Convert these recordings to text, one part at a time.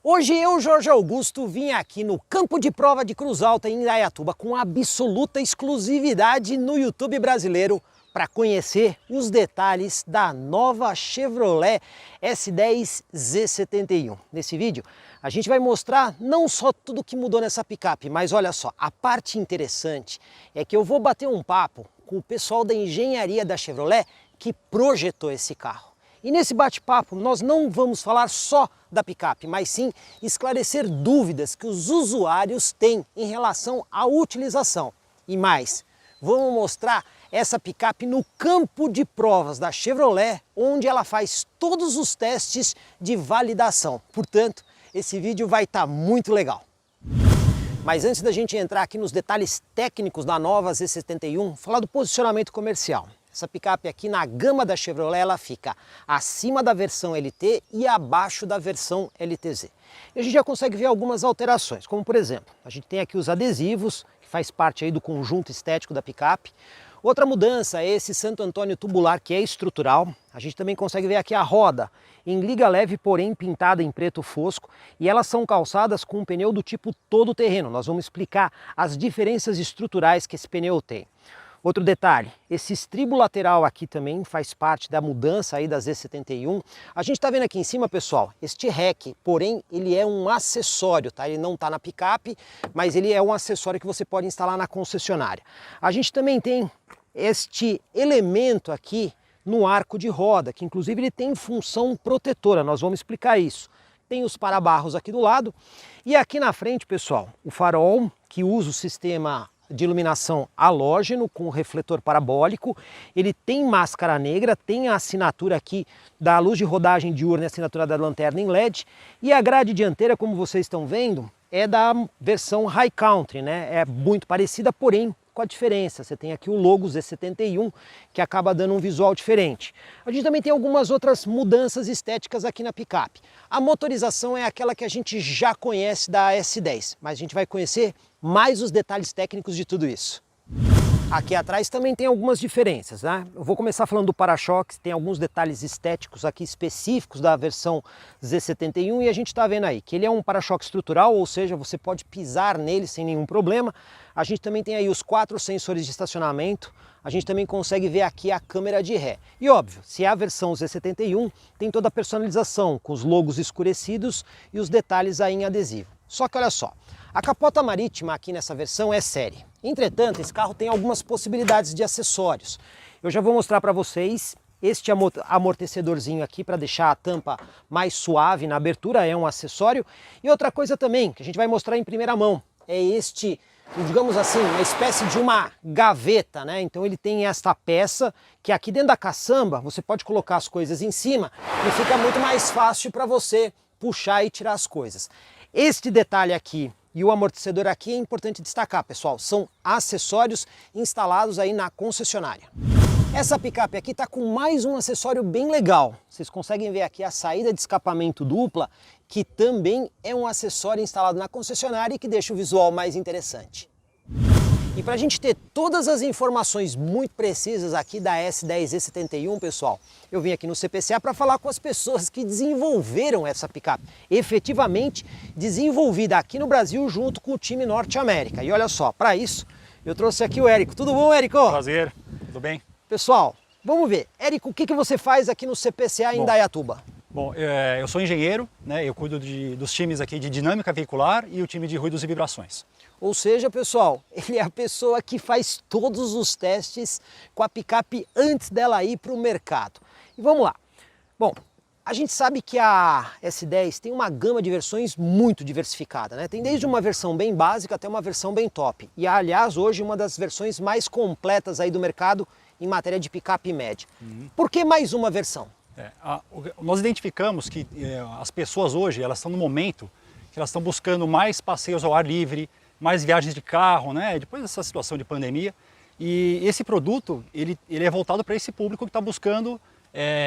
Hoje eu, Jorge Augusto, vim aqui no campo de prova de Cruz Alta, em Indaiatuba, com absoluta exclusividade no YouTube brasileiro para conhecer os detalhes da nova Chevrolet S10 Z71. Nesse vídeo, a gente vai mostrar não só tudo que mudou nessa picape, mas olha só, a parte interessante é que eu vou bater um papo com o pessoal da engenharia da Chevrolet que projetou esse carro. E nesse bate-papo nós não vamos falar só da picape, mas sim esclarecer dúvidas que os usuários têm em relação à utilização. E mais, vamos mostrar essa picape no campo de provas da Chevrolet, onde ela faz todos os testes de validação. Portanto, esse vídeo vai estar muito legal. Mas antes da gente entrar aqui nos detalhes técnicos da nova Z71, falar do posicionamento comercial. Essa picape aqui na gama da Chevrolet, ela fica acima da versão LT e abaixo da versão LTZ. E a gente já consegue ver algumas alterações, como por exemplo, a gente tem aqui os adesivos, que faz parte aí do conjunto estético da picape. Outra mudança é esse Santo Antônio tubular, que é estrutural. A gente também consegue ver aqui a roda em liga leve, porém pintada em preto fosco, e elas são calçadas com um pneu do tipo todo terreno. Nós vamos explicar as diferenças estruturais que esse pneu tem. Outro detalhe, esse estribo lateral aqui também faz parte da mudança aí da Z71. A gente está vendo aqui em cima, pessoal, este REC, porém ele é um acessório, tá? Ele não está na picape, mas ele é um acessório que você pode instalar na concessionária. A gente também tem este elemento aqui no arco de roda, que inclusive ele tem função protetora, nós vamos explicar isso. Tem os para-barros aqui do lado e aqui na frente, pessoal, o farol que usa o sistema de iluminação halógeno com refletor parabólico, ele tem máscara negra, tem a assinatura aqui da luz de rodagem diurna e a assinatura da lanterna em LED, e a grade dianteira, como vocês estão vendo, é da versão High Country, né? É muito parecida, porém com a diferença, você tem aqui o logo Z71 que acaba dando um visual diferente. A gente também tem algumas outras mudanças estéticas aqui na picape. A motorização é aquela que a gente já conhece da S10, mas a gente vai conhecer mais os detalhes técnicos de tudo isso. Aqui atrás também tem algumas diferenças, né? Eu vou começar falando do para-choques, tem alguns detalhes estéticos aqui específicos da versão Z71 e a gente está vendo aí que ele é um para-choque estrutural, ou seja, você pode pisar nele sem nenhum problema. A gente também tem aí os 4 sensores de estacionamento, a gente também consegue ver aqui a câmera de ré. E óbvio, se é a versão Z71, tem toda a personalização com os logos escurecidos e os detalhes aí em adesivo. Só que olha só, a capota marítima aqui nessa versão é série. Entretanto, esse carro tem algumas possibilidades de acessórios. Eu já vou mostrar para vocês este amortecedorzinho aqui para deixar a tampa mais suave na abertura, é um acessório. E outra coisa também, que a gente vai mostrar em primeira mão, é este, digamos assim, uma espécie de uma gaveta, né? Então ele tem esta peça que aqui dentro da caçamba você pode colocar as coisas em cima e fica muito mais fácil para você puxar e tirar as coisas. Este detalhe aqui e o amortecedor aqui é importante destacar, pessoal, são acessórios instalados aí na concessionária. Essa picape aqui está com mais um acessório bem legal. Vocês conseguem ver aqui a saída de escapamento dupla, que também é um acessório instalado na concessionária e que deixa o visual mais interessante. E para a gente ter todas as informações muito precisas aqui da S10Z71, pessoal, eu vim aqui no CPCA para falar com as pessoas que desenvolveram essa picape, efetivamente desenvolvida aqui no Brasil junto com o time Norte-América. E olha só, para isso eu trouxe aqui o Érico. Tudo bom, Érico? Prazer, tudo bem? Pessoal, vamos ver. Érico, o que você faz aqui no CPCA em Indaiatuba? Bom, eu sou engenheiro, né? Eu cuido dos times aqui de dinâmica veicular e o time de ruídos e vibrações. Ou seja, pessoal, ele é a pessoa que faz todos os testes com a picape antes dela ir para o mercado. E vamos lá. Bom, a gente sabe que a S10 tem uma gama de versões muito diversificada, né? Tem desde uma versão bem básica até uma versão bem top. E aliás, hoje uma das versões mais completas aí do mercado em matéria de picape média. Por que mais uma versão? Nós identificamos que as pessoas hoje, elas estão no momento que elas estão buscando mais passeios ao ar livre, mais viagens de carro, né? Depois dessa situação de pandemia. E esse produto, ele é voltado para esse público que está buscando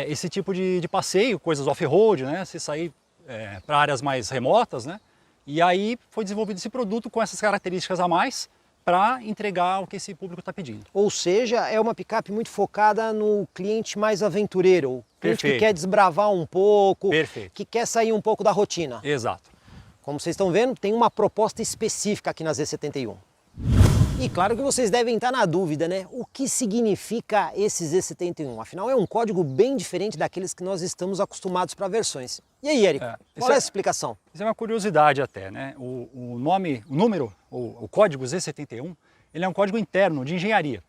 esse tipo de passeio, coisas off-road, né? Você sair para áreas mais remotas, né? E aí foi desenvolvido esse produto com essas características a mais para entregar o que esse público está pedindo. Ou seja, é uma picape muito focada no cliente mais aventureiro, o cliente que quer desbravar um pouco, que quer sair um pouco da rotina. Exato. Como vocês estão vendo, tem uma proposta específica aqui na Z71. E claro que vocês devem estar na dúvida, né? O que significa esse Z71? Afinal, é um código bem diferente daqueles que nós estamos acostumados para versões. E aí, Érico, qual é essa explicação? Isso é uma curiosidade até, né? O número, o código Z71, ele é um código interno de engenharia.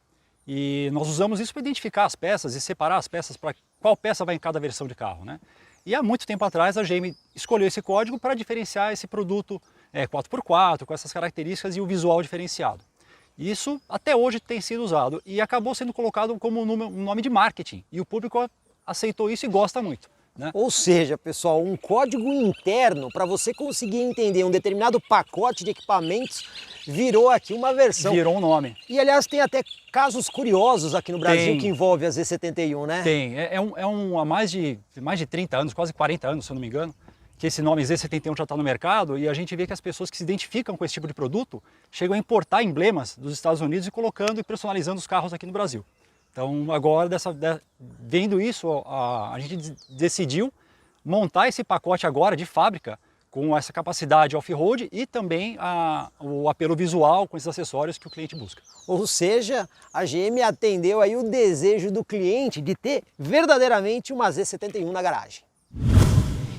E nós usamos isso para identificar as peças e separar as peças para qual peça vai em cada versão de carro, né? E há muito tempo atrás a GM escolheu esse código para diferenciar esse produto 4x4, com essas características e o visual diferenciado. Isso até hoje tem sido usado e acabou sendo colocado como um nome de marketing. E o público aceitou isso e gosta muito, né? Ou seja, pessoal, um código interno para você conseguir entender um determinado pacote de equipamentos virou aqui uma versão. Virou um nome. E aliás, tem até casos curiosos aqui no Brasil que envolvem a Z71, né? Tem. Há mais de 30 anos, quase 40 anos, se eu não me engano, que esse nome Z71 já está no mercado e a gente vê que as pessoas que se identificam com esse tipo de produto chegam a importar emblemas dos Estados Unidos e colocando e personalizando os carros aqui no Brasil. Então agora, vendo isso, a gente decidiu montar esse pacote agora de fábrica com essa capacidade off-road e também o apelo visual com esses acessórios que o cliente busca. Ou seja, a GM atendeu aí o desejo do cliente de ter verdadeiramente uma Z71 na garagem.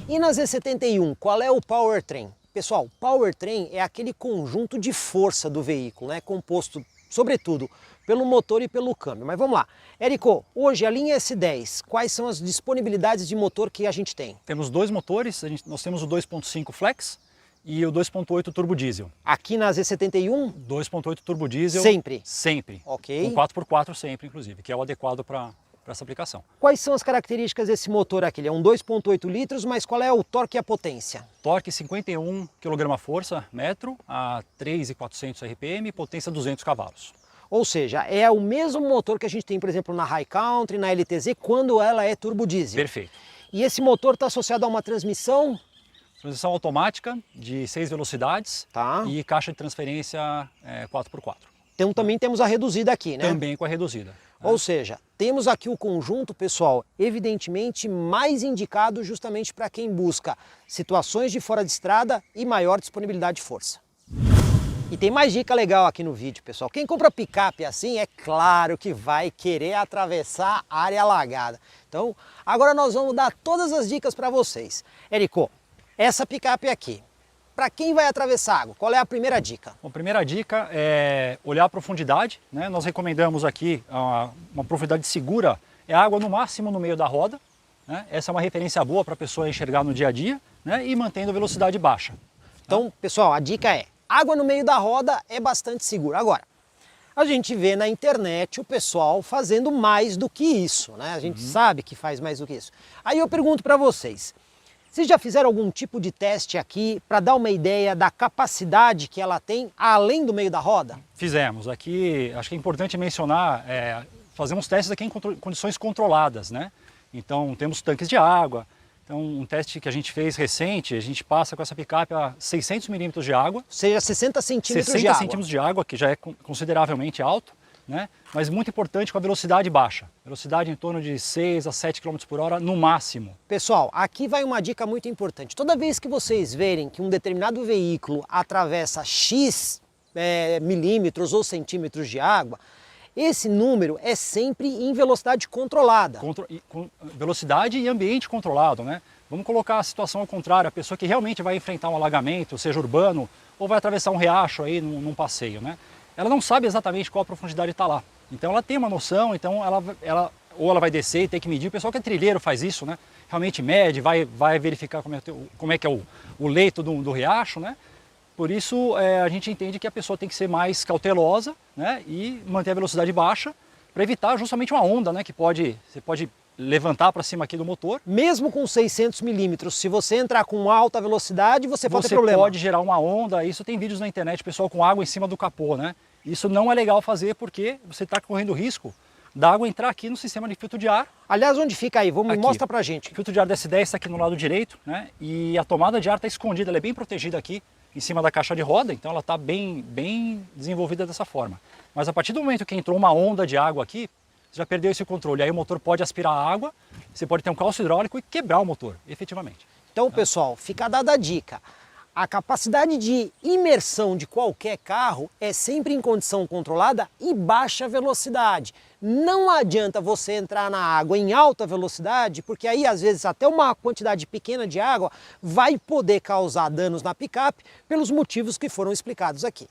E na Z71, qual é o powertrain? Pessoal, powertrain é aquele conjunto de força do veículo, né? Composto, sobretudo, pelo motor e pelo câmbio. Mas vamos lá. Érico, hoje a linha S10, quais são as disponibilidades de motor que a gente tem? Temos dois motores, nós temos o 2.5 Flex e o 2.8 Turbo Diesel. Aqui na Z71? 2.8 Turbo Diesel. Sempre? Sempre. Ok. Com 4x4 sempre, inclusive, que é o adequado para essa aplicação. Quais são as características desse motor aqui? Ele é um 2.8 litros, mas qual é o torque e a potência? Torque 51 kgfm metro a 3.400 RPM, potência 200 cavalos. Ou seja, é o mesmo motor que a gente tem, por exemplo, na High Country, na LTZ, quando ela é turbo diesel. Perfeito. E esse motor está associado a uma transmissão? Transmissão automática de 6 velocidades e caixa de transferência 4x4. Então também temos a reduzida aqui, né? Também com a reduzida. Ou seja, temos aqui o conjunto, pessoal, evidentemente mais indicado justamente para quem busca situações de fora de estrada e maior disponibilidade de força. E tem mais dica legal aqui no vídeo, pessoal. Quem compra picape assim, é claro que vai querer atravessar a área alagada. Então, agora nós vamos dar todas as dicas para vocês. Érico, essa picape aqui, para quem vai atravessar água, qual é a primeira dica? A primeira dica é olhar a profundidade, né? Nós recomendamos aqui uma profundidade segura, é água no máximo no meio da roda, né? Essa é uma referência boa para a pessoa enxergar no dia a dia, né? E mantendo a velocidade baixa. Então, pessoal, a dica é, água no meio da roda é bastante segura. Agora, a gente vê na internet o pessoal fazendo mais do que isso, né? A gente sabe que faz mais do que isso. Aí eu pergunto para vocês, vocês já fizeram algum tipo de teste aqui para dar uma ideia da capacidade que ela tem além do meio da roda? Fizemos. Aqui, acho que é importante mencionar, fazemos testes aqui em condições controladas, né? Então, temos tanques de água. Então, um teste que a gente fez recente, a gente passa com essa picape a 600 milímetros de água. Ou seja, 60 centímetros de água. 60 centímetros de água, que já é consideravelmente alto, né? Mas muito importante com a velocidade baixa. Velocidade em torno de 6 a 7 km por hora no máximo. Pessoal, aqui vai uma dica muito importante. Toda vez que vocês verem que um determinado veículo atravessa X milímetros ou centímetros de água, esse número é sempre em velocidade controlada. Velocidade e ambiente controlado, né? Vamos colocar a situação ao contrário, a pessoa que realmente vai enfrentar um alagamento, seja urbano, ou vai atravessar um riacho aí num passeio, né? Ela não sabe exatamente qual a profundidade está lá. Então ela tem uma noção, então ou ela vai descer e tem que medir. O pessoal que é trilheiro faz isso, né? Realmente mede, vai verificar como é que é o leito do riacho, né? Por isso a gente entende que a pessoa tem que ser mais cautelosa, né? E manter a velocidade baixa para evitar justamente uma onda, né? Que você pode levantar para cima aqui do motor. Mesmo com 600 milímetros, se você entrar com alta velocidade, você pode ter problema. Você pode gerar uma onda, isso tem vídeos na internet, pessoal com água em cima do capô, né? Isso não é legal fazer porque você está correndo risco da água entrar aqui no sistema de filtro de ar. Aliás, onde fica aí? Mostra pra gente. O filtro de ar da S10 está aqui no lado direito, né? E a tomada de ar está escondida, ela é bem protegida aqui em cima da caixa de roda, então ela está bem desenvolvida dessa forma. Mas a partir do momento que entrou uma onda de água aqui, você já perdeu esse controle. Aí o motor pode aspirar a água, você pode ter um calço hidráulico e quebrar o motor, efetivamente. Então, pessoal, fica dada a dica. A capacidade de imersão de qualquer carro é sempre em condição controlada e baixa velocidade. Não adianta você entrar na água em alta velocidade, porque aí às vezes até uma quantidade pequena de água vai poder causar danos na picape pelos motivos que foram explicados aqui.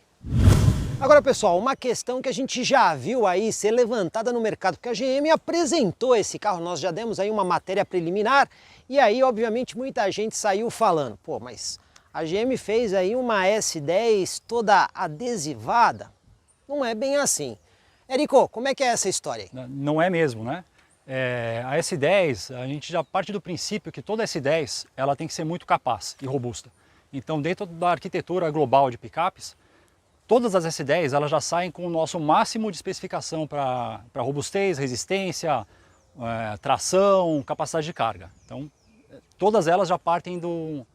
Agora, pessoal, uma questão que a gente já viu aí ser levantada no mercado, porque a GM apresentou esse carro, nós já demos aí uma matéria preliminar, e aí, obviamente, muita gente saiu falando, pô, mas a GM fez aí uma S10 toda adesivada? Não é bem assim. Érico, como é que é essa história aí? Não é mesmo, né? A S10, a gente já parte do princípio que toda S10 ela tem que ser muito capaz e robusta. Então, dentro da arquitetura global de picapes, todas as S10 elas já saem com o nosso máximo de especificação para robustez, resistência, tração, capacidade de carga. Então, todas elas já partem do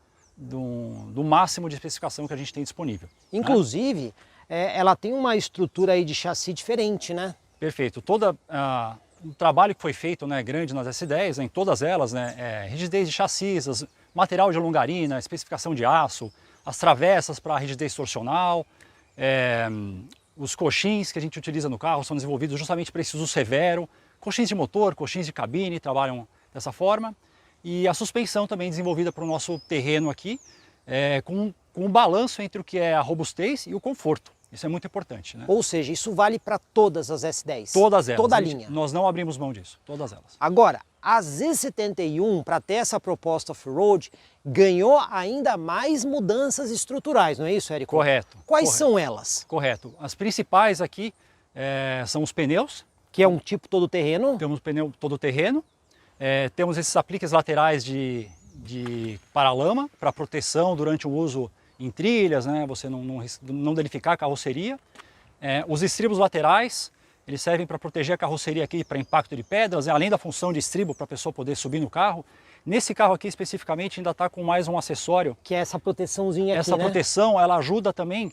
máximo de especificação que a gente tem disponível. Inclusive, né? Ela tem uma estrutura aí de chassi diferente, né? Perfeito. O trabalho que foi feito, né, grande nas S10, né, em todas elas, né, rigidez de chassis, material de longarina, especificação de aço, as travessas para rigidez torsional, os coxins que a gente utiliza no carro são desenvolvidos justamente para esse uso severo, coxins de motor, coxins de cabine trabalham dessa forma, e a suspensão também desenvolvida para o nosso terreno aqui, com um balanço entre o que é a robustez e o conforto. Isso é muito importante, né? Ou seja, isso vale para todas as S10? Todas elas. Toda a linha? Nós não abrimos mão disso, todas elas. Agora, a Z71, para ter essa proposta off-road, ganhou ainda mais mudanças estruturais, não é isso, Érico? Correto. Quais são elas? Correto. As principais aqui são os pneus. Que é um tipo todo-terreno? Temos pneu todo-terreno. Temos esses apliques laterais de paralama para proteção durante o uso em trilhas, né? Você não danificar a carroceria. Os estribos laterais, eles servem para proteger a carroceria aqui para impacto de pedras, né? Além da função de estribo para a pessoa poder subir no carro. Nesse carro aqui especificamente ainda está com mais um acessório. Que é essa proteçãozinha aqui, Essa proteção, ela ajuda também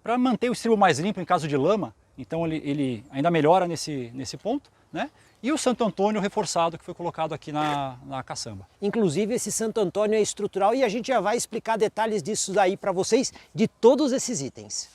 para manter o estribo mais limpo em caso de lama. Então ele ainda melhora nesse ponto, né? E o Santo Antônio reforçado que foi colocado aqui na caçamba. Inclusive esse Santo Antônio é estrutural e a gente já vai explicar detalhes disso daí para vocês, de todos esses itens.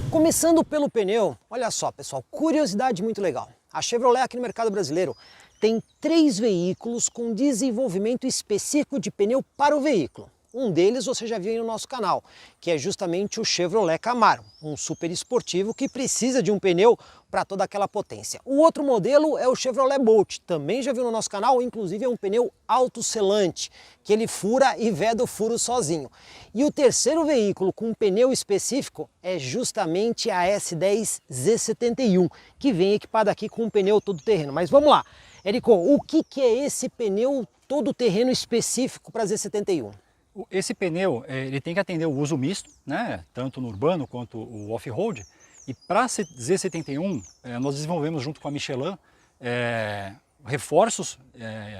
Começando pelo pneu, olha só pessoal, curiosidade muito legal. A Chevrolet aqui no mercado brasileiro tem 3 veículos com desenvolvimento específico de pneu para o veículo. Um deles você já viu aí no nosso canal, que é justamente o Chevrolet Camaro, um super esportivo que precisa de um pneu para toda aquela potência. O outro modelo é o Chevrolet Bolt, também já viu no nosso canal, inclusive é um pneu autoselante, que ele fura e veda o furo sozinho. E o terceiro veículo com pneu específico é justamente a S10 Z71, que vem equipada aqui com um pneu todo-terreno. Mas vamos lá, Érico, o que é esse pneu todo-terreno específico para a Z71? Esse pneu ele tem que atender o uso misto, né? Tanto no urbano quanto o off-road. E para a Z71, nós desenvolvemos junto com a Michelin reforços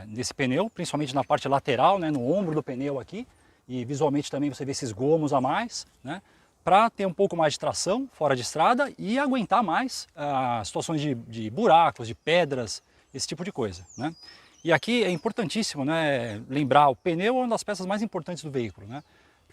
desse pneu, principalmente na parte lateral, né? No ombro do pneu aqui. E visualmente também você vê esses gomos a mais, né? Para ter um pouco mais de tração fora de estrada e aguentar mais situações de buracos, de pedras, esse tipo de coisa, né? E aqui é importantíssimo, né, lembrar, o pneu é uma das peças mais importantes do veículo, né?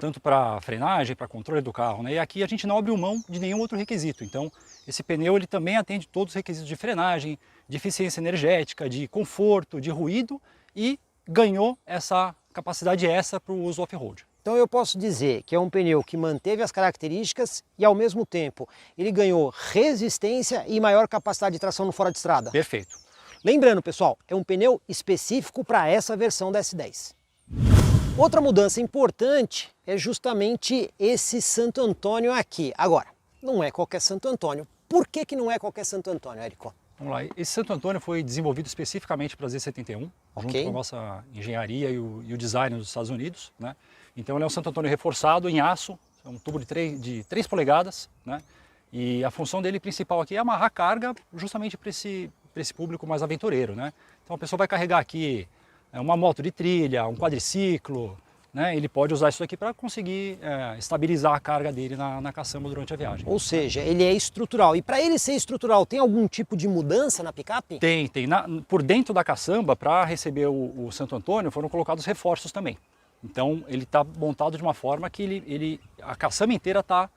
Tanto para frenagem, para controle do carro, né? E aqui a gente não abre mão de nenhum outro requisito. Então, esse pneu ele também atende todos os requisitos de frenagem, de eficiência energética, de conforto, de ruído e ganhou essa capacidade extra para o uso off-road. Então eu posso dizer que é um pneu que manteve as características e ao mesmo tempo ele ganhou resistência e maior capacidade de tração no fora de estrada. Perfeito. Lembrando, pessoal, é um pneu específico para essa versão da S10. Outra mudança importante é justamente esse Santo Antônio aqui. Agora, não é qualquer Santo Antônio. Por que não é qualquer Santo Antônio, Érico? Vamos lá, esse Santo Antônio foi desenvolvido especificamente para a Z71, Okay. junto com a nossa engenharia e o design dos Estados Unidos, né? Então ele é um Santo Antônio reforçado em aço, é um tubo de 3 polegadas, né? E a função dele principal aqui é amarrar carga justamente para esse público mais aventureiro, né? Então a pessoa vai carregar aqui uma moto de trilha, um quadriciclo, né? Ele pode usar isso aqui para conseguir estabilizar a carga dele na caçamba durante a viagem. Ou seja, ele é estrutural. E para ele ser estrutural, tem algum tipo de mudança na picape? Tem. Por dentro da caçamba, para receber o Santo Antônio, foram colocados reforços também. Então ele está montado de uma forma que a caçamba inteira está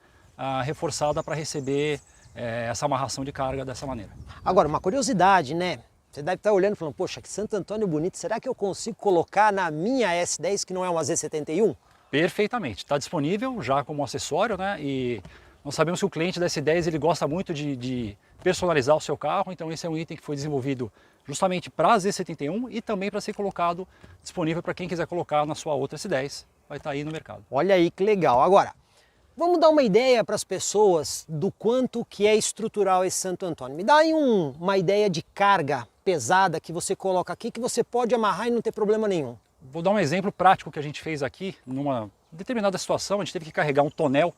reforçada para receber essa amarração de carga dessa maneira. Agora, uma curiosidade, né? Você deve estar olhando e falando, poxa, que Santo Antônio bonito, será que eu consigo colocar na minha S10, que não é uma Z71? Perfeitamente, está disponível já como acessório, né? E nós sabemos que o cliente da S10 ele gosta muito de personalizar o seu carro, então esse é um item que foi desenvolvido justamente para a Z71 e também para ser colocado disponível para quem quiser colocar na sua outra S10, vai estar aí no mercado. Olha aí que legal. Agora, vamos dar uma ideia para as pessoas do quanto que é estrutural esse Santo Antônio. Me dá aí uma ideia de carga pesada que você coloca aqui, que você pode amarrar e não ter problema nenhum. Vou dar um exemplo prático que a gente fez aqui, numa determinada situação, a gente teve que carregar um tonel,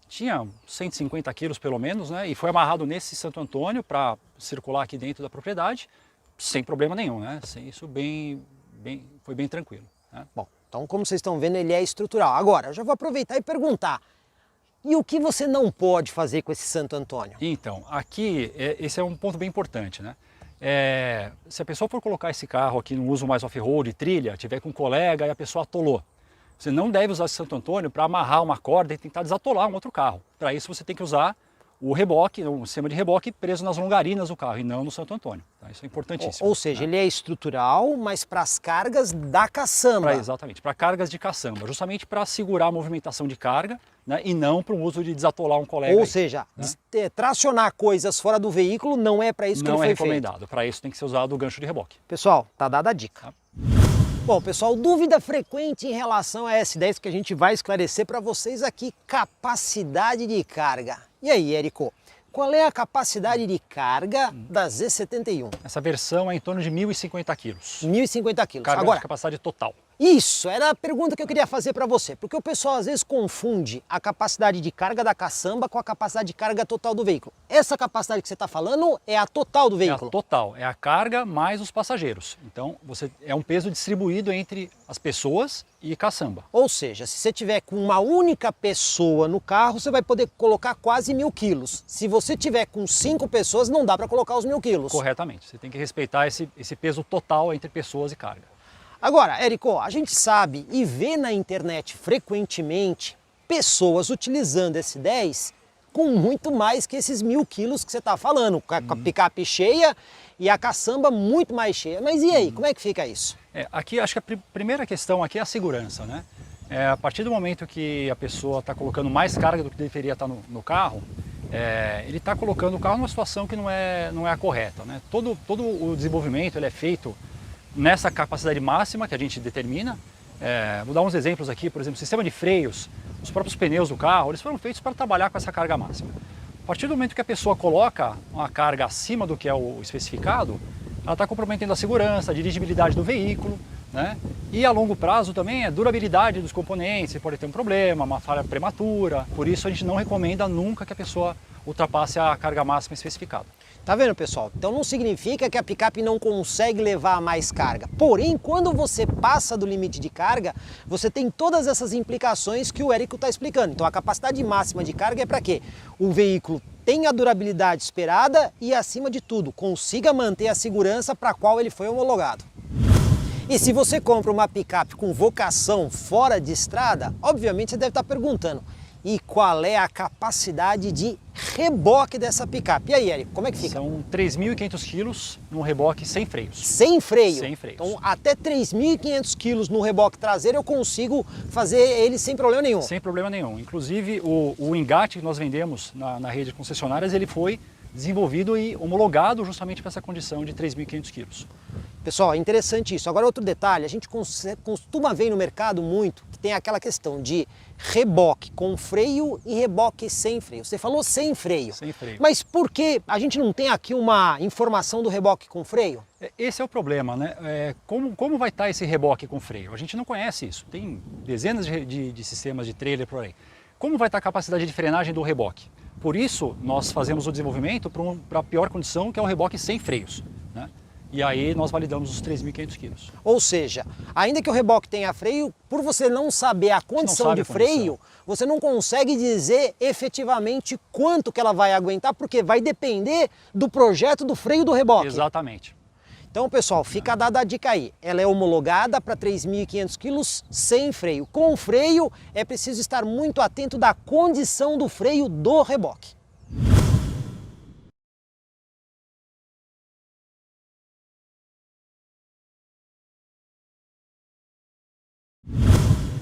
tinha 150 quilos pelo menos, né? E foi amarrado nesse Santo Antônio para circular aqui dentro da propriedade, sem problema nenhum, né? Isso foi bem tranquilo, né? Bom, então como vocês estão vendo, ele é estrutural. Agora, eu já vou aproveitar e perguntar, e o que você não pode fazer com esse Santo Antônio? Então, aqui, esse é um ponto bem importante, né? Se a pessoa for colocar esse carro aqui no uso mais off-road, trilha, tiver com um colega e a pessoa atolou, você não deve usar esse Santo Antônio para amarrar uma corda e tentar desatolar um outro carro. Para isso você tem que usar o reboque, um sistema de reboque preso nas longarinas do carro e não no Santo Antônio. Tá? Isso é importantíssimo. Ou seja, ele é estrutural, mas para as cargas da caçamba. Exatamente, para cargas de caçamba, justamente para segurar a movimentação de carga, né, e não para o uso de desatolar um colega. Ou aí, seja, né? Tracionar coisas fora do veículo não é para isso que ele foi feito. Não é recomendado, para isso tem que ser usado o gancho de reboque. Pessoal, tá dada a dica. Tá. Bom, pessoal, dúvida frequente em relação a S10 que a gente vai esclarecer para vocês aqui, capacidade de carga. E aí, Érico, qual é a capacidade de carga da Z71? Essa versão é em torno de 1.050 quilos. 1.050 quilos. Carga Agora, de capacidade total. isso era a pergunta que eu queria fazer para você, porque o pessoal às vezes confunde a capacidade de carga da caçamba com a capacidade de carga total do veículo. Essa capacidade que você está falando é a total do veículo? É a total, é a carga mais os passageiros. Então, é um peso distribuído entre as pessoas e caçamba. Ou seja, se você tiver com uma única pessoa no carro, você vai poder colocar quase 1.000 quilos. Se você tiver com 5 pessoas, não dá para colocar os 1.000 quilos. Corretamente, você tem que respeitar esse peso total entre pessoas e carga. Agora, Érico, a gente sabe e vê na internet frequentemente pessoas utilizando esse 10 com muito mais que esses 1.000 quilos que você está falando, com a picape cheia e a caçamba muito mais cheia. Mas e aí, como é que fica isso? Aqui acho que a primeira questão aqui é a segurança, né? A partir do momento que a pessoa está colocando mais carga do que deveria estar no carro, ele está colocando o carro numa situação que não é a correta, né? Todo o desenvolvimento ele é feito nessa capacidade máxima que a gente determina. Vou dar uns exemplos aqui, por exemplo, o sistema de freios, os próprios pneus do carro, eles foram feitos para trabalhar com essa carga máxima. A partir do momento que a pessoa coloca uma carga acima do que é o especificado, ela está comprometendo a segurança, a dirigibilidade do veículo, né? E a longo prazo também a durabilidade dos componentes, você pode ter um problema, uma falha prematura, por isso a gente não recomenda nunca que a pessoa ultrapasse a carga máxima especificada. Tá vendo, pessoal? Então não significa que a picape não consegue levar mais carga. Porém, quando você passa do limite de carga, você tem todas essas implicações que o Érico está explicando. Então a capacidade máxima de carga é para quê? O veículo tenha a durabilidade esperada e, acima de tudo, consiga manter a segurança para a qual ele foi homologado. E se você compra uma picape com vocação fora de estrada, obviamente você deve estar perguntando, e qual é a capacidade de reboque dessa picape? E aí, Érico, como é que fica? São 3.500 quilos num reboque sem freios. Sem freio? Sem freios. Então, até 3.500 quilos no reboque traseiro eu consigo fazer ele sem problema nenhum? Sem problema nenhum. Inclusive, o engate que nós vendemos na rede de concessionárias, ele foi desenvolvido e homologado justamente para essa condição de 3.500 quilos. Pessoal, é interessante isso. Agora, outro detalhe, a gente costuma ver no mercado muito que tem aquela questão de reboque com freio e reboque sem freio. Você falou sem freio. Sem freio. Mas por que a gente não tem aqui uma informação do reboque com freio? Esse é o problema, né? Como vai estar esse reboque com freio? A gente não conhece isso. Tem dezenas de sistemas de trailer por aí. Como vai estar a capacidade de frenagem do reboque? Por isso, nós fazemos o desenvolvimento para a pior condição, que é o reboque sem freios, né? E aí nós validamos os 3.500 quilos. Ou seja, ainda que o reboque tenha freio, por você não saber a condição de freio, você não consegue dizer efetivamente quanto que ela vai aguentar, porque vai depender do projeto do freio do reboque. Exatamente. Então, pessoal, fica dada a dica aí. Ela é homologada para 3.500 quilos sem freio. Com freio, é preciso estar muito atento da condição do freio do reboque.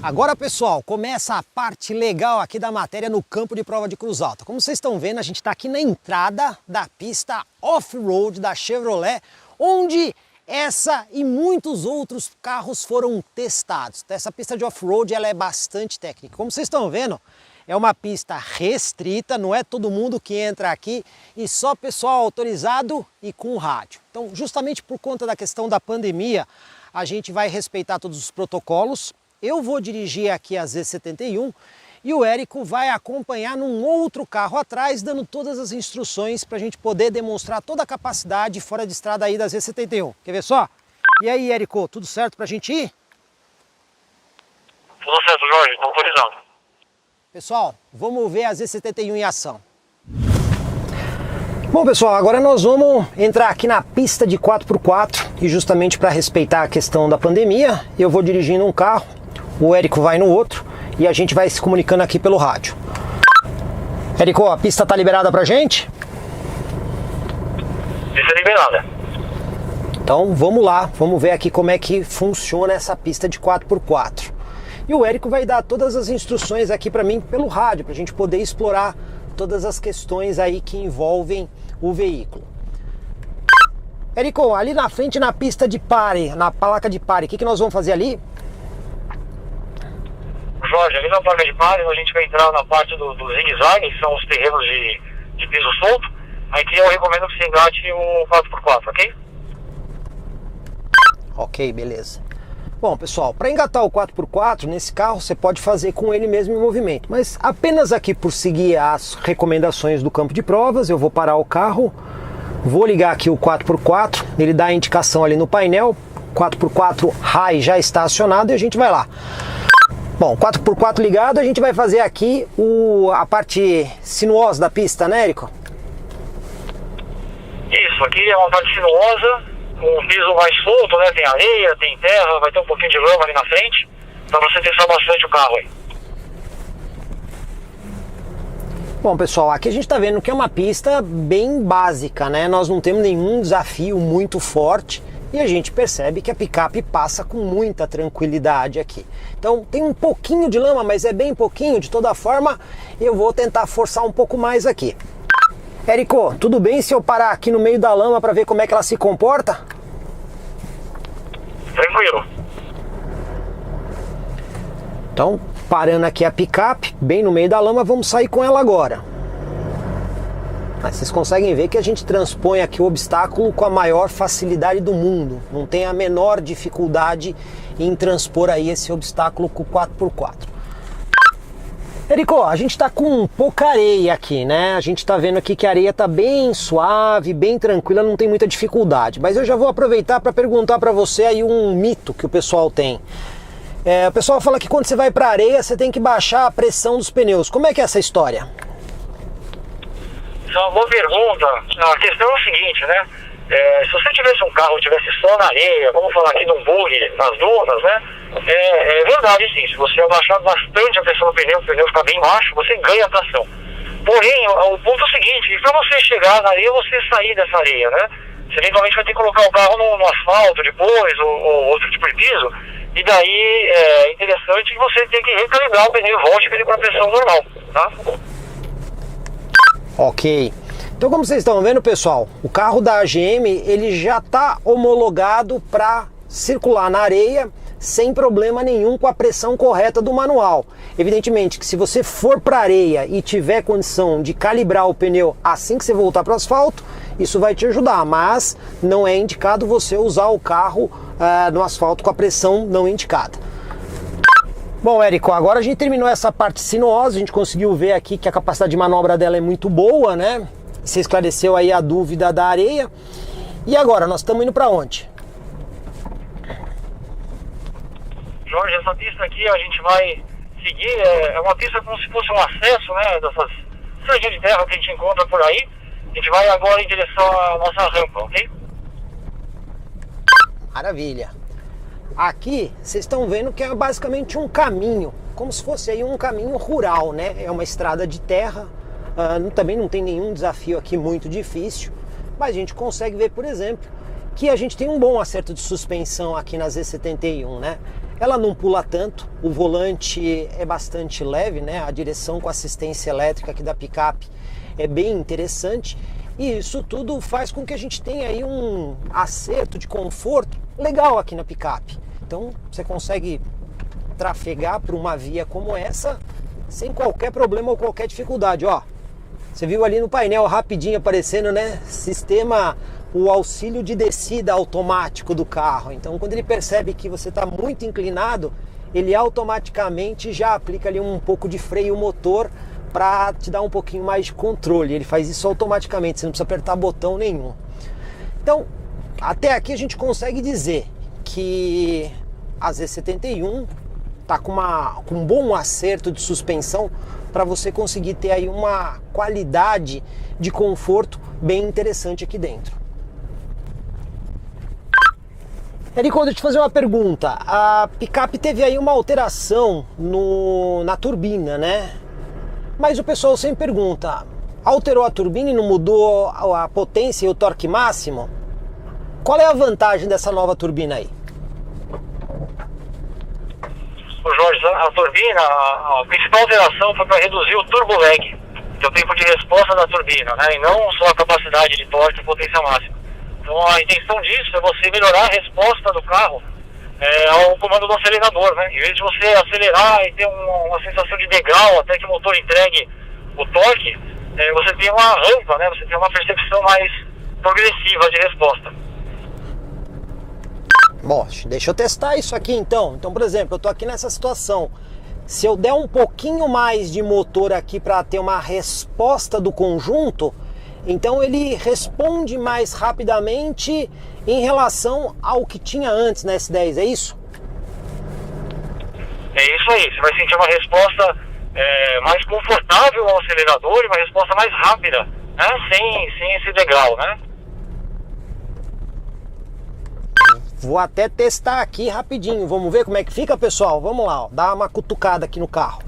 Agora, pessoal, começa a parte legal aqui da matéria no campo de prova de Cruz Alta. Como vocês estão vendo, a gente está aqui na entrada da pista off-road da Chevrolet, onde essa e muitos outros carros foram testados. Essa pista de off-road ela é bastante técnica. Como vocês estão vendo, é uma pista restrita, não é todo mundo que entra aqui e só pessoal autorizado e com rádio. Então, justamente por conta da questão da pandemia, a gente vai respeitar todos os protocolos. Eu vou dirigir aqui a Z71 e o Érico vai acompanhar num outro carro atrás, dando todas as instruções para a gente poder demonstrar toda a capacidade fora de estrada aí da Z71. Quer ver só? E aí, Érico, tudo certo para a gente ir? Tudo certo, Jorge, estou autorizado. Pessoal, vamos ver a Z71 em ação. Bom, pessoal, agora nós vamos entrar aqui na pista de 4x4 e justamente para respeitar a questão da pandemia, eu vou dirigindo um carro, o Érico vai no outro e a gente vai se comunicando aqui pelo rádio. Érico, a pista tá liberada pra gente? Pista liberada. Então vamos lá, vamos ver aqui como é que funciona essa pista de 4x4. E o Érico vai dar todas as instruções aqui para mim pelo rádio, pra gente poder explorar todas as questões aí que envolvem o veículo. Érico, ali na frente na pista de pare, na placa de pare, o que nós vamos fazer ali? Jorge, ali na placa de pare, a gente vai entrar na parte do zigue-zague, que são os terrenos de piso solto. Aqui eu recomendo que você engate o 4x4, ok? Ok, beleza. Bom, pessoal, para engatar o 4x4, nesse carro você pode fazer com ele mesmo em movimento. Mas apenas aqui por seguir as recomendações do campo de provas, eu vou parar o carro, vou ligar aqui o 4x4, ele dá a indicação ali no painel, 4x4 high já está acionado e a gente vai lá. Bom, 4x4 ligado, a gente vai fazer aqui a parte sinuosa da pista, né, Érico? Isso, aqui é uma parte sinuosa, com o piso mais solto, né? Tem areia, tem terra, vai ter um pouquinho de lama ali na frente, para você testar bastante o carro aí. Bom, pessoal, aqui a gente está vendo que é uma pista bem básica, né? Nós não temos nenhum desafio muito forte. E a gente percebe que a picape passa com muita tranquilidade aqui. Então tem um pouquinho de lama, mas é bem pouquinho. De toda forma, eu vou tentar forçar um pouco mais aqui. Érico, tudo bem se eu parar aqui no meio da lama para ver como é que ela se comporta? Tranquilo. Então, parando aqui a picape, bem no meio da lama, vamos sair com ela agora. Mas vocês conseguem ver que a gente transpõe aqui o obstáculo com a maior facilidade do mundo. Não tem a menor dificuldade em transpor aí esse obstáculo com o 4x4. Érico, a gente está com pouca areia aqui, né? A gente está vendo aqui que a areia está bem suave, bem tranquila, não tem muita dificuldade. Mas eu já vou aproveitar para perguntar para você aí um mito que o pessoal tem. O pessoal fala que quando você vai para a areia, você tem que baixar a pressão dos pneus. Como é que é essa história? Isso é uma boa pergunta. A questão é o seguinte, né? Se você tivesse um carro, tivesse só na areia, vamos falar aqui num bug, nas dunas, né? É verdade sim, se você abaixar bastante a pressão do pneu, o pneu ficar bem baixo, você ganha tração. Porém, o ponto é o seguinte, para você chegar na areia, você sair dessa areia, né? Você eventualmente vai ter que colocar o carro no asfalto depois, ou outro tipo de piso, e daí é interessante que você tenha que recalibrar o pneu e volte para ele para a pressão normal, tá? Ok. Então, como vocês estão vendo, pessoal, o carro da AGM ele já está homologado para circular na areia sem problema nenhum com a pressão correta do manual. Evidentemente que se você for para areia e tiver condição de calibrar o pneu assim que você voltar para o asfalto, isso vai te ajudar, mas não é indicado você usar o carro no asfalto com a pressão não indicada. Bom, Érico, agora a gente terminou essa parte sinuosa, a gente conseguiu ver aqui que a capacidade de manobra dela é muito boa, né? Você esclareceu aí a dúvida da areia. E agora, nós estamos indo para onde? Jorge, essa pista aqui a gente vai seguir, é uma pista como se fosse um acesso, né, dessas estradinhas de terra que a gente encontra por aí. A gente vai agora em direção à nossa rampa, ok? Maravilha. Aqui vocês estão vendo que é basicamente um caminho, como se fosse aí um caminho rural, né? É uma estrada de terra, também não tem nenhum desafio aqui muito difícil, mas a gente consegue ver, por exemplo, que a gente tem um bom acerto de suspensão aqui na Z71, né? Ela não pula tanto, o volante é bastante leve, né? A direção com assistência elétrica aqui da picape é bem interessante e isso tudo faz com que a gente tenha aí um acerto de conforto legal aqui na picape. Então você consegue trafegar por uma via como essa sem qualquer problema ou qualquer dificuldade. Ó, você viu ali no painel rapidinho aparecendo, né? Sistema, o auxílio de descida automático do carro. Então quando ele percebe que você está muito inclinado, ele automaticamente já aplica ali um pouco de freio motor para te dar um pouquinho mais de controle. Ele faz isso automaticamente, você não precisa apertar botão nenhum. Então até aqui a gente consegue dizer que a Z71 está com um bom acerto de suspensão para você conseguir ter aí uma qualidade de conforto bem interessante aqui dentro. Érico, deixa eu te fazer uma pergunta. A picape teve aí uma alteração na turbina, né? Mas o pessoal sempre pergunta, alterou a turbina e não mudou a potência e o torque máximo? Qual é a vantagem dessa nova turbina aí? Jorge, a turbina, a principal alteração foi para reduzir o turbo lag, que é o tempo de resposta da turbina, né? E não só a capacidade de torque e potência máxima. Então a intenção disso é você melhorar a resposta do carro ao comando do acelerador, né? Em vez de você acelerar e ter uma sensação de degrau até que o motor entregue o torque, você tem uma rampa, né? Você tem uma percepção mais progressiva de resposta. Bom, deixa eu testar isso aqui então. Então, por exemplo, eu tô aqui nessa situação. Se eu der um pouquinho mais de motor aqui para ter uma resposta do conjunto, então ele responde mais rapidamente em relação ao que tinha antes na S10, é isso? É isso aí, você vai sentir uma resposta mais confortável ao acelerador e uma resposta mais rápida, né? Sem esse degrau, né? Vou até testar aqui rapidinho, vamos ver como é que fica, pessoal? Vamos lá, ó, dá uma cutucada aqui no carro.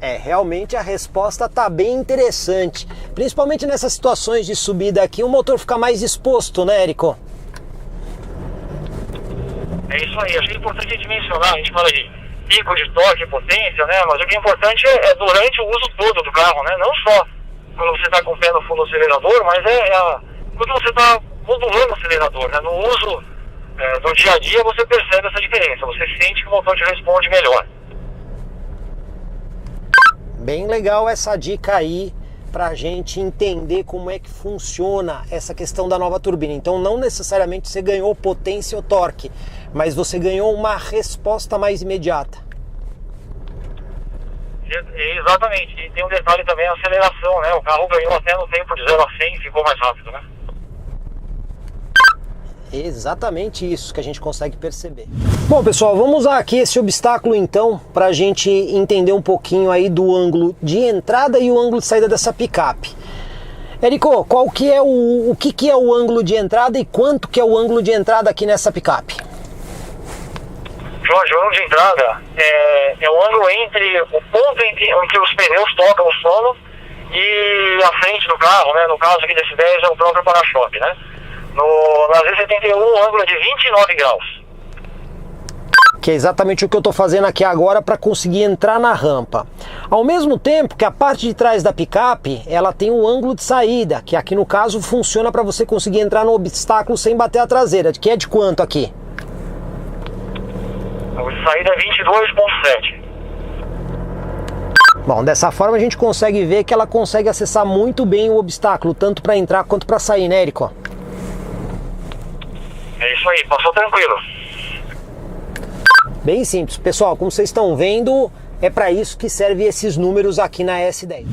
Realmente a resposta tá bem interessante, principalmente nessas situações de subida aqui, o motor fica mais exposto, né, Érico? É isso aí, acho importante a gente mencionar, a gente fala de pico de torque e potência, né? Mas o que é importante é durante o uso todo do carro, né? Não só quando você está com o pé no fundo do acelerador, mas quando você está modulando o acelerador, né? No uso do dia a dia você percebe essa diferença, você sente que o motor te responde melhor. Bem legal essa dica aí pra gente entender como é que funciona essa questão da nova turbina. Então não necessariamente você ganhou potência ou torque, mas você ganhou uma resposta mais imediata. Exatamente, e tem um detalhe também, a aceleração, né? O carro ganhou até no tempo de 0 a 100, ficou mais rápido, né? Exatamente isso que a gente consegue perceber. Bom, pessoal, vamos usar aqui esse obstáculo então para a gente entender um pouquinho aí do ângulo de entrada e o ângulo de saída dessa picape. Érico, qual que é o que é o ângulo de entrada e quanto que é o ângulo de entrada aqui nessa picape? Jorge, o ângulo de entrada é o ângulo entre o ponto em que os pneus tocam o solo e a frente do carro, né? No caso aqui desse 10 é o próprio para-choque, né? Na Z71 o ângulo é de 29 graus. Que é exatamente o que eu estou fazendo aqui agora para conseguir entrar na rampa. Ao mesmo tempo que a parte de trás da picape, ela tem um ângulo de saída, que aqui no caso funciona para você conseguir entrar no obstáculo sem bater a traseira, que é de quanto aqui? O de saída é 22,7. Bom, dessa forma a gente consegue ver que ela consegue acessar muito bem o obstáculo, tanto para entrar quanto para sair, né, Érico? É isso aí, passou tranquilo. Bem simples. Pessoal, como vocês estão vendo, é para isso que servem esses números aqui na S10.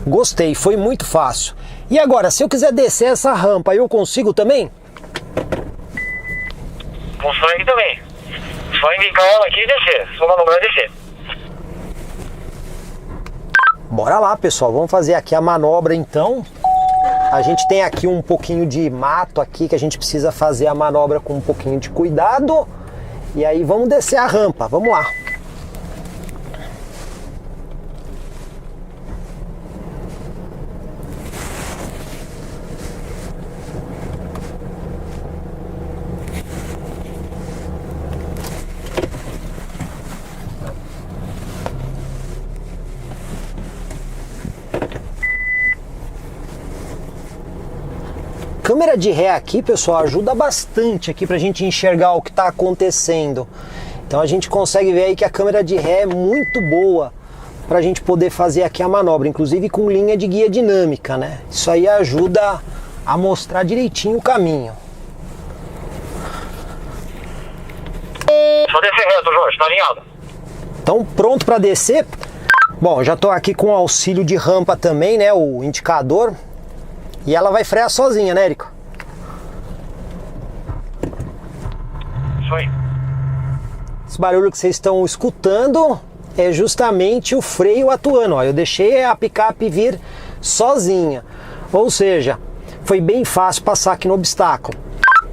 Gostei, foi muito fácil. E agora, se eu quiser descer essa rampa, eu consigo também? Consegue também. Só indicar ela aqui e descer. Só manobrar e descer. Bora lá, pessoal, vamos fazer aqui a manobra então. A gente tem aqui um pouquinho de mato aqui que a gente precisa fazer a manobra com um pouquinho de cuidado. E aí vamos descer a rampa, vamos lá. Câmera de ré aqui, pessoal, ajuda bastante aqui pra gente enxergar o que tá acontecendo. Então a gente consegue ver aí que a câmera de ré é muito boa pra gente poder fazer aqui a manobra, inclusive com linha de guia dinâmica, né? Isso aí ajuda a mostrar direitinho o caminho. Só descer reto, Jorge, tá alinhado. Então pronto pra descer. Bom, já tô aqui com o auxílio de rampa também, né? O indicador. E ela vai frear sozinha, né, Érico? Isso aí. Esse barulho que vocês estão escutando é justamente o freio atuando. Ó, eu deixei a picape vir sozinha. Ou seja, foi bem fácil passar aqui no obstáculo.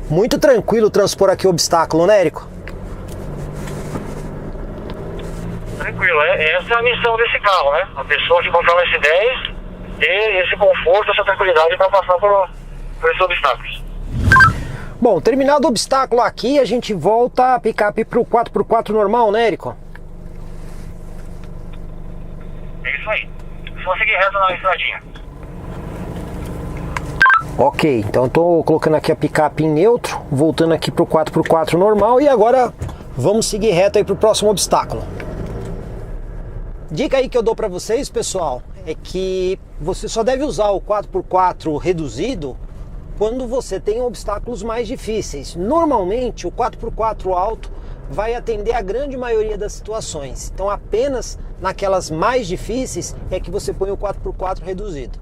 Muito tranquilo transpor aqui o obstáculo, né, Érico? Tranquilo, essa é a missão desse carro, né? A pessoa que comprar um S10 ter esse conforto, essa tranquilidade para passar por esses obstáculos. Bom, terminado o obstáculo aqui, a gente volta a picape para o 4x4 normal, né, Érico? É isso aí. Só seguir reto na estradinha. Ok, então eu tô colocando aqui a picape em neutro, voltando aqui para o 4x4 normal e agora vamos seguir reto aí para o próximo obstáculo. Dica aí que eu dou para vocês, pessoal, é que você só deve usar o 4x4 reduzido quando você tem obstáculos mais difíceis. Normalmente o 4x4 alto vai atender a grande maioria das situações. Então apenas naquelas mais difíceis é que você põe o 4x4 reduzido.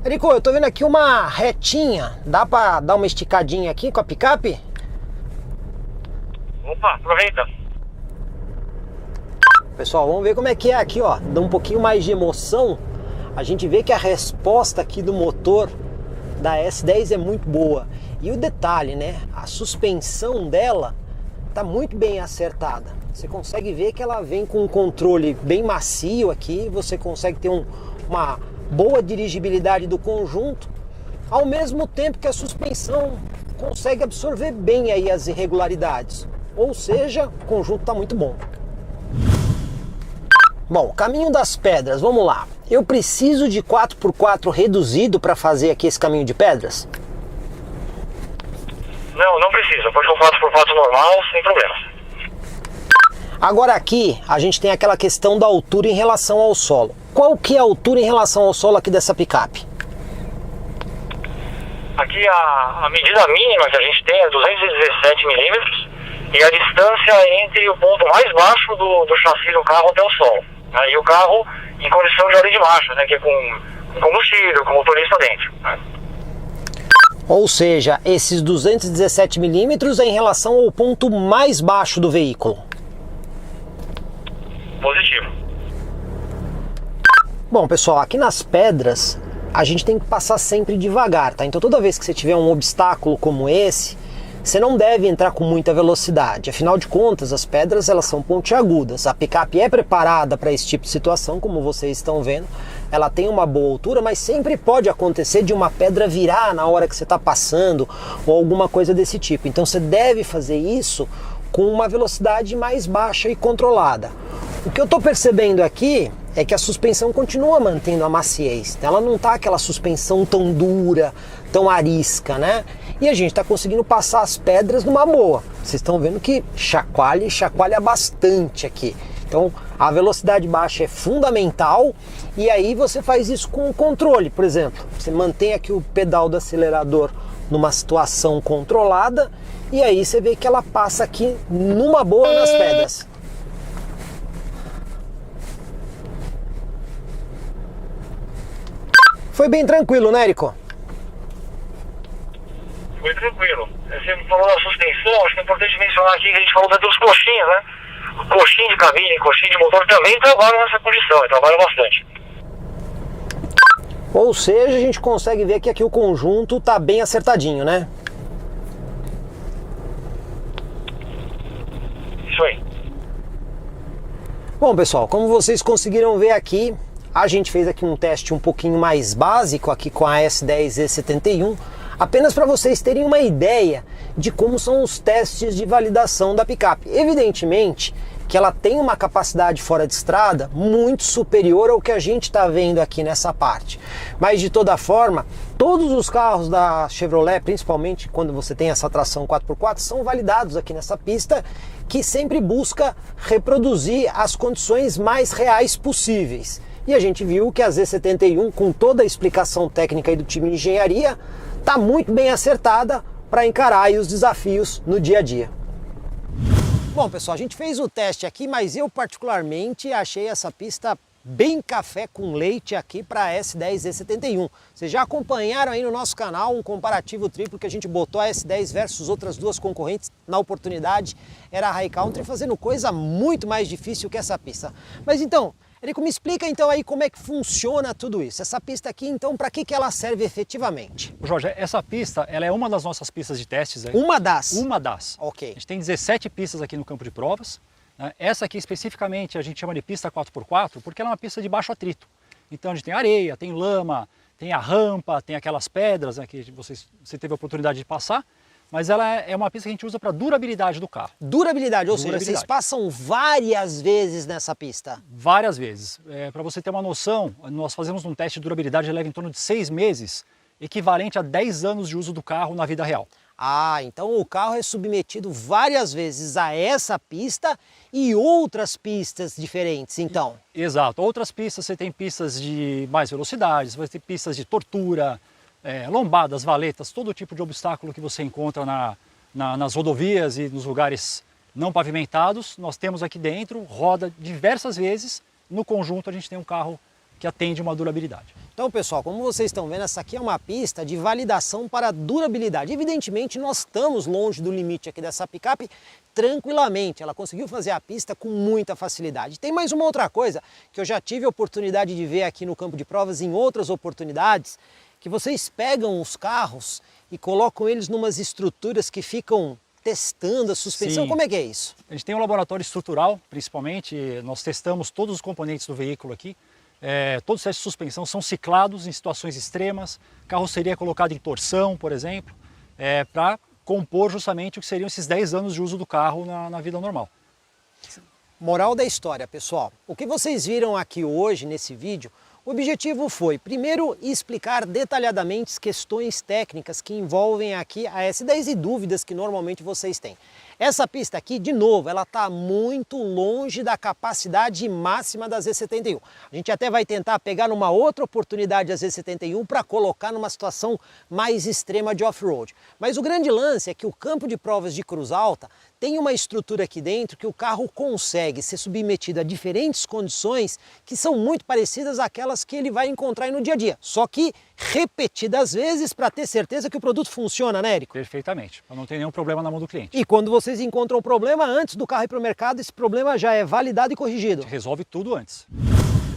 Érico, eu tô vendo aqui uma retinha. Dá para dar uma esticadinha aqui com a picape? Opa, aproveita. Pessoal, vamos ver como é que é aqui, ó. Dá um pouquinho mais de emoção. A gente vê que a resposta aqui do motor da S10 é muito boa. E o detalhe, né? A suspensão dela tá muito bem acertada. Você consegue ver que ela vem com um controle bem macio aqui. Você consegue ter uma boa dirigibilidade do conjunto, ao mesmo tempo que a suspensão consegue absorver bem aí as irregularidades. Ou seja, o conjunto tá muito bom. Bom, caminho das pedras, vamos lá. Eu preciso de 4x4 reduzido para fazer aqui esse caminho de pedras? Não precisa. Pode com 4x4 normal, sem problemas. Agora aqui, a gente tem aquela questão da altura em relação ao solo. Qual que é a altura em relação ao solo aqui dessa picape? Aqui a medida mínima que a gente tem é 217 milímetros e a distância entre o ponto mais baixo do chassi do carro até o solo. E o carro em condição de ordem de marcha, né, que é com combustível, com motorista dentro. Né? Ou seja, esses 217 milímetros é em relação ao ponto mais baixo do veículo. Positivo. Bom, pessoal, aqui nas pedras a gente tem que passar sempre devagar, tá? Então toda vez que você tiver um obstáculo como esse, você não deve entrar com muita velocidade. Afinal de contas, as pedras elas são pontiagudas. A picape é preparada para esse tipo de situação, como vocês estão vendo. Ela tem uma boa altura, mas sempre pode acontecer de uma pedra virar na hora que você está passando ou alguma coisa desse tipo. Então você deve fazer isso com uma velocidade mais baixa e controlada. O que eu estou percebendo aqui é que a suspensão continua mantendo a maciez. Ela não está aquela suspensão tão dura, tão arisca, né? E a gente está conseguindo passar as pedras numa boa. Vocês estão vendo que chacoalha bastante aqui. Então a velocidade baixa é fundamental e aí você faz isso com o controle. Por exemplo, você mantém aqui o pedal do acelerador numa situação controlada e aí você vê que ela passa aqui numa boa nas pedras. Foi bem tranquilo, né, Érico? Foi tranquilo. Você falou da suspensão, acho que é importante mencionar aqui que a gente falou dos coxinhas, né? coxinha de cabine, coxinha de motor também trabalham nessa condição, trabalham bastante. Ou seja, a gente consegue ver que aqui o conjunto está bem acertadinho, né? Isso aí. Bom, pessoal, como vocês conseguiram ver aqui, a gente fez aqui um teste um pouquinho mais básico aqui com a S10 E71, apenas para vocês terem uma ideia de como são os testes de validação da picape. Evidentemente que ela tem uma capacidade fora de estrada muito superior ao que a gente está vendo aqui nessa parte. Mas de toda forma, todos os carros da Chevrolet, principalmente quando você tem essa tração 4x4, são validados aqui nessa pista, que sempre busca reproduzir as condições mais reais possíveis. E a gente viu que a Z71, com toda a explicação técnica aí do time de engenharia, está muito bem acertada para encarar aí os desafios no dia a dia. Bom, pessoal, a gente fez o teste aqui, mas eu particularmente achei essa pista bem café com leite aqui para a S10 E71. Vocês já acompanharam aí no nosso canal um comparativo triplo que a gente botou a S10 versus outras duas concorrentes. Na oportunidade era a High Country fazendo coisa muito mais difícil que essa pista. Mas então, Érico, me explica então aí como é que funciona tudo isso. Essa pista aqui, então, para que ela serve efetivamente? Jorge, essa pista ela é uma das nossas pistas de testes. Aí. Uma das? Uma das. Ok. A gente tem 17 pistas aqui no campo de provas. Né? Essa aqui especificamente a gente chama de pista 4x4 porque ela é uma pista de baixo atrito. Então a gente tem areia, tem lama, tem a rampa, tem aquelas pedras, né, que você teve a oportunidade de passar. Mas ela é uma pista que a gente usa para durabilidade do carro. Durabilidade, ou seja, vocês passam várias vezes nessa pista? Várias vezes. Para você ter uma noção, nós fazemos um teste de durabilidade que leva em torno de 6 meses, equivalente a 10 anos de uso do carro na vida real. Ah, então o carro é submetido várias vezes a essa pista e outras pistas diferentes, então? Exato. Outras pistas, você tem pistas de mais velocidade, você vai ter pistas de tortura, lombadas, valetas, todo tipo de obstáculo que você encontra nas rodovias e nos lugares não pavimentados, nós temos aqui dentro, roda diversas vezes, no conjunto a gente tem um carro que atende uma durabilidade. Então, pessoal, como vocês estão vendo, essa aqui é uma pista de validação para durabilidade. Evidentemente, nós estamos longe do limite aqui dessa picape tranquilamente. Ela conseguiu fazer a pista com muita facilidade. Tem mais uma outra coisa que eu já tive a oportunidade de ver aqui no campo de provas em outras oportunidades, que vocês pegam os carros e colocam eles numas estruturas que ficam testando a suspensão. Sim. Como é que é isso? A gente tem um laboratório estrutural, principalmente, nós testamos todos os componentes do veículo aqui. Todos os testes de suspensão são ciclados em situações extremas, carroceria colocada em torção, por exemplo, para compor justamente o que seriam esses 10 anos de uso do carro na vida normal. Moral da história, pessoal. O que vocês viram aqui hoje nesse vídeo, o objetivo foi, primeiro, explicar detalhadamente questões técnicas que envolvem aqui a S10 e dúvidas que normalmente vocês têm. Essa pista aqui, de novo, ela está muito longe da capacidade máxima da Z71. A gente até vai tentar pegar numa outra oportunidade a Z71 para colocar numa situação mais extrema de off-road. Mas o grande lance é que o campo de provas de Cruz Alta tem uma estrutura aqui dentro que o carro consegue ser submetido a diferentes condições que são muito parecidas àquelas que ele vai encontrar aí no dia a dia. Só que repetidas vezes para ter certeza que o produto funciona, né, Érico? Perfeitamente, para não ter nenhum problema na mão do cliente. E quando vocês encontram o problema, antes do carro ir para o mercado, esse problema já é validado e corrigido. A gente resolve tudo antes.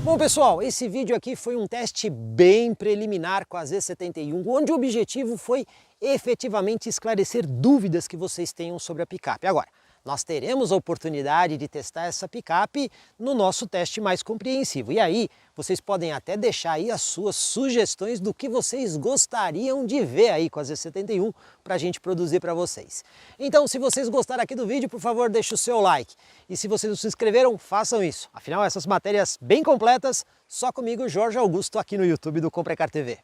Bom, pessoal, esse vídeo aqui foi um teste bem preliminar com a Z71, onde o objetivo foi efetivamente esclarecer dúvidas que vocês tenham sobre a picape. Agora, nós teremos a oportunidade de testar essa picape no nosso teste mais compreensivo. E aí, vocês podem até deixar aí as suas sugestões do que vocês gostariam de ver aí com a Z71 para a gente produzir para vocês. Então, se vocês gostaram aqui do vídeo, por favor, deixe o seu like. E se vocês não se inscreveram, façam isso. Afinal, essas matérias bem completas, só comigo, Jorge Augusto, aqui no YouTube do Comprecar TV.